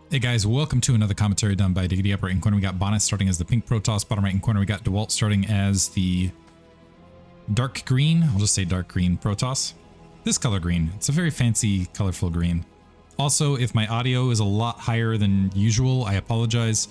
Hey guys, welcome to another commentary done by Diggity. Upper right corner we got Bonyth starting as the pink Protoss. Bottom right corner we got Dewalt starting as the dark green. I'll just say dark green Protoss. This color green. It's a very fancy, colorful green. Also, if my audio is a lot higher than usual, I apologize.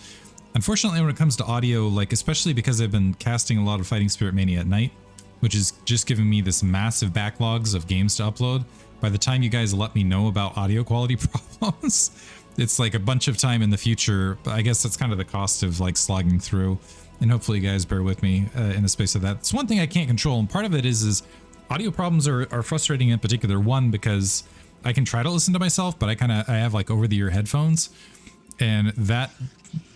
Unfortunately, when it comes to audio, like especially because I've been casting a lot of Fighting Spirit Mania at night, which is just giving me this massive backlogs of games to upload, by the time you guys let me know about audio quality problems, it's like a bunch of time in the future. But I guess that's kind of the cost of like slogging through, and hopefully you guys bear with me in the space of that. It's one thing I can't control, and part of it is audio problems are frustrating in particular. One, because I can try to listen to myself, but I have like over-the-ear headphones, and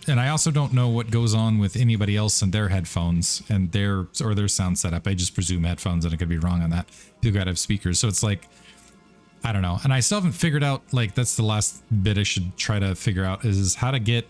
I also don't know what goes on with anybody else and their headphones and their sound setup. I just presume headphones, and I could be wrong on that. People gotta have speakers, so it's like, I don't know. And I still haven't figured out, like, that's the last bit I should try to figure out is how to get,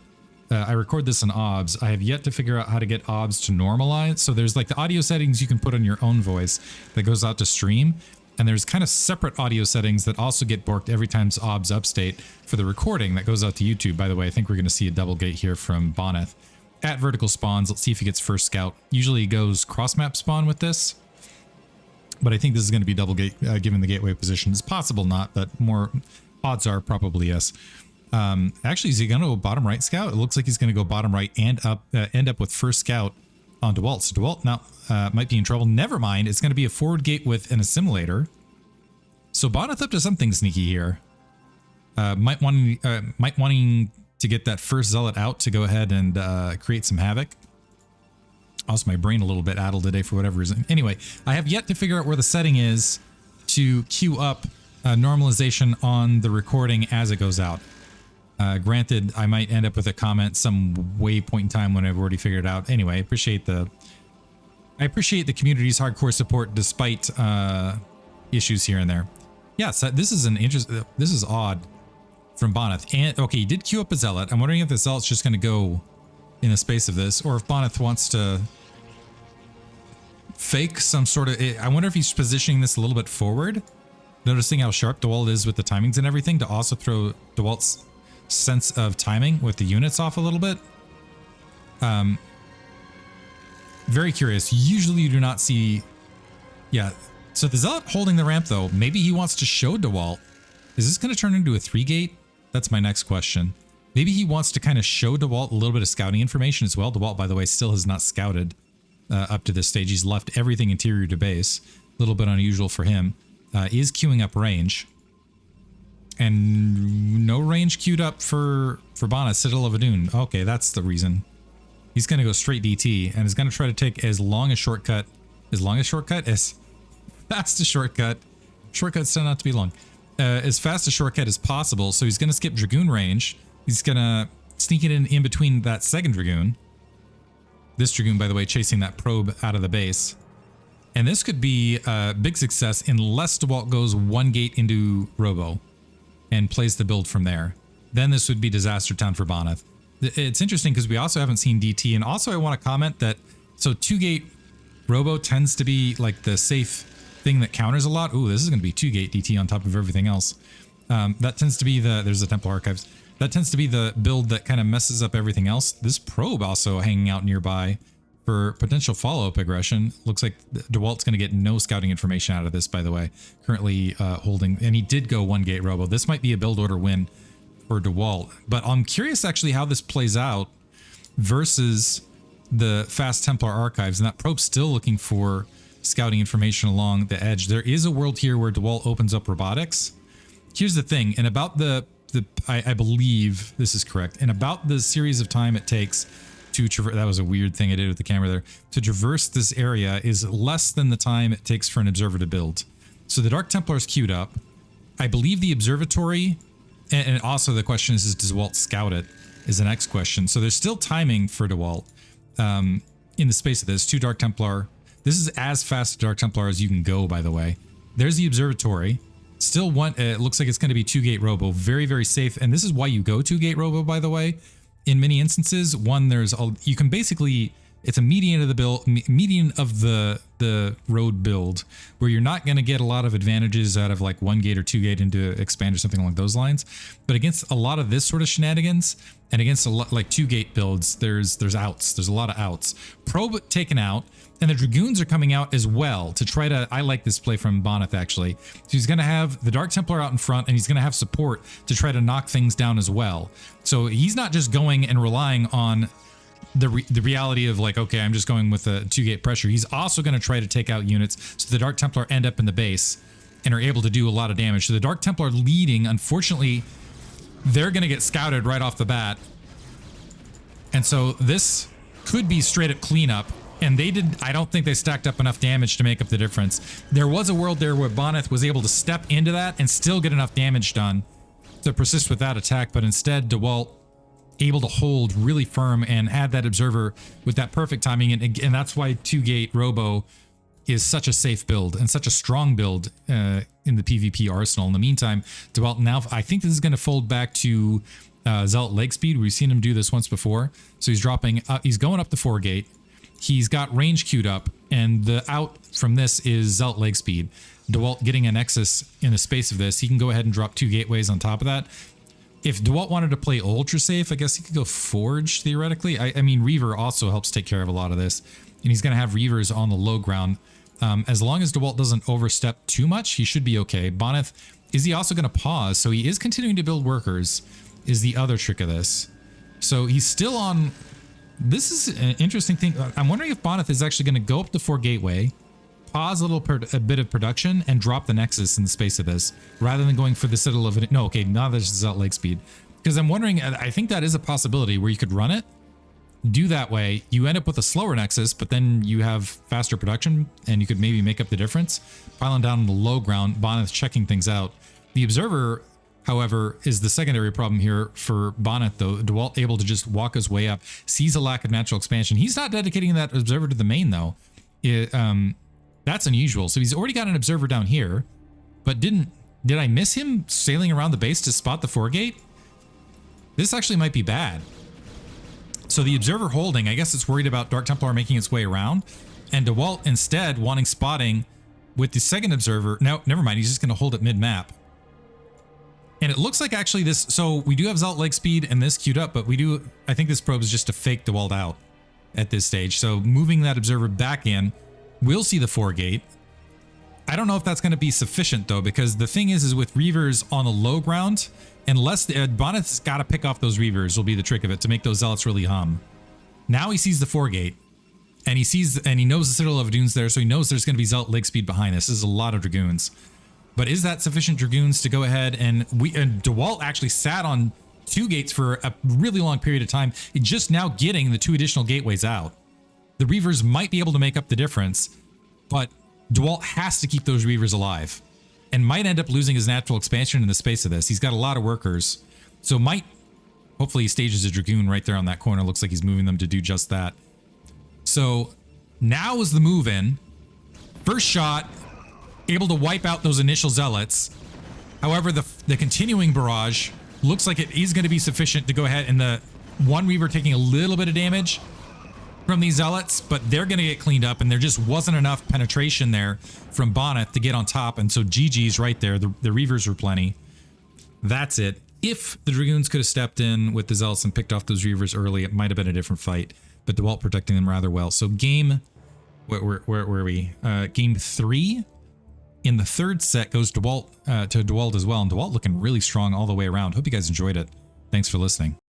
I record this in OBS. I have yet to figure out how to get OBS to normalize. So there's like the audio settings you can put on your own voice that goes out to stream. And there's kind of separate audio settings that also get borked every time OBS upstate for the recording that goes out to YouTube. By the way, I think we're going to see a double gate here from Bonyth. At vertical spawns, let's see if he gets first scout. Usually he goes cross map spawn with this, but I think this is going to be double gate given the gateway position. It's possible not, but more odds are probably yes. Actually, is he going to go bottom right scout? It looks like he's going to go bottom right and end up with first scout on Dewalt. So Dewalt now might be in trouble. Never mind. It's going to be a forward gate with an assimilator. So Bonyth up to something sneaky here. Might wanting to get that first zealot out to go ahead and create some havoc. Also, my brain a little bit addled today for whatever reason. Anyway, I have yet to figure out where the setting is to queue up normalization on the recording as it goes out. Granted, I might end up with a comment some point in time when I've already figured it out. Anyway, I appreciate the community's hardcore support despite issues here and there. Yeah, so this is this is odd from Bonyth. And okay, he did queue up a zealot. I'm wondering if the zealot's just going to go in the space of this, or if Bonyth wants to fake some sort of, I wonder if he's positioning this a little bit forward, noticing how sharp Dewalt is with the timings and everything, to also throw Dewalt's sense of timing with the units off a little bit. Very curious. Usually you do not see, yeah. So the zealot holding the ramp though, maybe he wants to show Dewalt. Is this going to turn into a 3-gate? That's my next question. Maybe he wants to kind of show Dewalt a little bit of scouting information as well. Dewalt, by the way, still has not scouted up to this stage. He's left everything interior to base. A little bit unusual for him. Is queuing up range. And no range queued up for Bonyth, Citadel of Adun. Okay, that's the reason. He's going to go straight DT and is going to try to take as fast a shortcut. Shortcuts tend not to be long. As fast a shortcut as possible. So he's going to skip Dragoon range. He's going to sneak it in between that second Dragoon. This Dragoon, by the way, chasing that probe out of the base. And this could be a big success unless Dewalt goes 1 gate into Robo and plays the build from there. Then this would be disaster town for Bonyth. It's interesting because we also haven't seen DT. And also I want to comment that, so 2-gate Robo tends to be like the safe thing that counters a lot. Ooh, this is going to be 2-gate DT on top of everything else. That tends to be there's the Templar Archives. That tends to be the build that kind of messes up everything else. This probe also hanging out nearby for potential follow-up aggression. Looks like Dewalt's going to get no scouting information out of this, by the way. Currently holding, and he did go 1-gate Robo. This might be a build order win for Dewalt. But I'm curious actually how this plays out versus the fast Templar Archives. And that probe's still looking for scouting information along the edge. There is a world here where Dewalt opens up robotics. Here's the thing, and about I believe this is correct, and about the series of time it takes to traverse, that was a weird thing I did with the camera there, to traverse this area is less than the time it takes for an observer to build. So the Dark Templar's queued up. I believe the observatory, and also the question is does Dewalt scout it, is the next question. So there's still timing for Dewalt in the space of this. 2 Dark Templar. This is as fast a Dark Templar as you can go, by the way. There's the observatory. Still one, it looks like it's going to be 2-gate Robo. Very, very safe. And this is why you go 2-gate Robo, by the way. In many instances, one, you can basically It's a median of the build, median of the road build, where you're not going to get a lot of advantages out of like 1 gate or 2 gate into expand or something along those lines. But against a lot of this sort of shenanigans, and against a lot like 2 gate builds, there's outs. There's a lot of outs. Probe taken out, and the Dragoons are coming out as well to try to. I like this play from Bonyth actually. So he's going to have the Dark Templar out in front, and he's going to have support to try to knock things down as well. So he's not just going and relying on the reality of like, okay, I'm just going with a 2 gate pressure. He's also going to try to take out units so the Dark Templar end up in the base and are able to do a lot of damage. So the Dark Templar leading, unfortunately, they're going to get scouted right off the bat. And so this could be straight up cleanup. And they did, I don't think they stacked up enough damage to make up the difference. There was a world there where Bonyth was able to step into that and still get enough damage done to persist with that attack. But instead, Dewalt able to hold really firm and add that observer with that perfect timing. And that's why 2 gate Robo is such a safe build and such a strong build in the PvP arsenal. In the meantime, Dewalt now, I think this is going to fold back to Zealot leg speed. We've seen him do this once before. So he's dropping, he's going up the 4 gate. He's got range queued up, and the out from this is Zealot leg speed. Dewalt getting a Nexus in the space of this, he can go ahead and drop 2 gateways on top of that. If Dewalt wanted to play ultra safe, I guess he could go Forge theoretically. I mean, Reaver also helps take care of a lot of this, and he's going to have Reavers on the low ground. As long as Dewalt doesn't overstep too much, he should be okay. Bonyth, is he also going to pause? So he is continuing to build workers, is the other trick of this. So he's still on. This is an interesting thing. I'm wondering if Bonyth is actually going to go up the 4 gateway, pause a bit of production, and drop the Nexus in the space of this, rather than going for the Citadel of it. No, okay, now there's Zealot leg speed. Because I'm wondering, I think that is a possibility where you could run it, do that way, you end up with a slower Nexus, but then you have faster production, and you could maybe make up the difference. Piling down on the low ground, Bonyth checking things out. The Observer, however, is the secondary problem here for Bonyth, though. Dewalt able to just walk his way up, sees a lack of natural expansion. He's not dedicating that Observer to the main, though. That's unusual. So he's already got an Observer down here, but did I miss him sailing around the base to spot the 4 gate? This actually might be bad. So the Observer holding, I guess it's worried about Dark Templar making its way around, and Dewalt instead wanting spotting with the second Observer. No, never mind. He's just going to hold it mid-map. And it looks like actually this, so we do have Zealot leg speed and this queued up, but I think this probe is just to fake Dewalt out at this stage. So moving that Observer back in, we'll see the 4 gate. I don't know if that's going to be sufficient though, because the thing is with Reavers on the low ground, unless Bonyth's got to pick off those Reavers will be the trick of it to make those Zealots really hum. Now he sees the 4 gate, and he knows the Citadel of Dunes there, so he knows there's going to be Zealot leg speed behind this. This is a lot of Dragoons. But is that sufficient Dragoons to go ahead and Dewalt actually sat on 2 gates for a really long period of time, just now getting the 2 additional gateways out. The Reavers might be able to make up the difference, but Dewalt has to keep those Reavers alive and might end up losing his natural expansion in the space of this. He's got a lot of workers, so hopefully he stages a Dragoon right there on that corner. Looks like he's moving them to do just that. So now is the move in. First shot, able to wipe out those initial Zealots. However, the continuing barrage looks like it is going to be sufficient to go ahead, and the 1 Reaver taking a little bit of damage from these Zealots, but they're going to get cleaned up, and there just wasn't enough penetration there from Bonyth to get on top, and so GG's right there. The Reavers were plenty. That's it. If the Dragoons could have stepped in with the Zealots and picked off those Reavers early, it might have been a different fight, but Dewalt protecting them rather well. So game, where are we? Game 3 in the 3rd set goes to Dewalt as well, and Dewalt looking really strong all the way around. Hope you guys enjoyed it. Thanks for listening.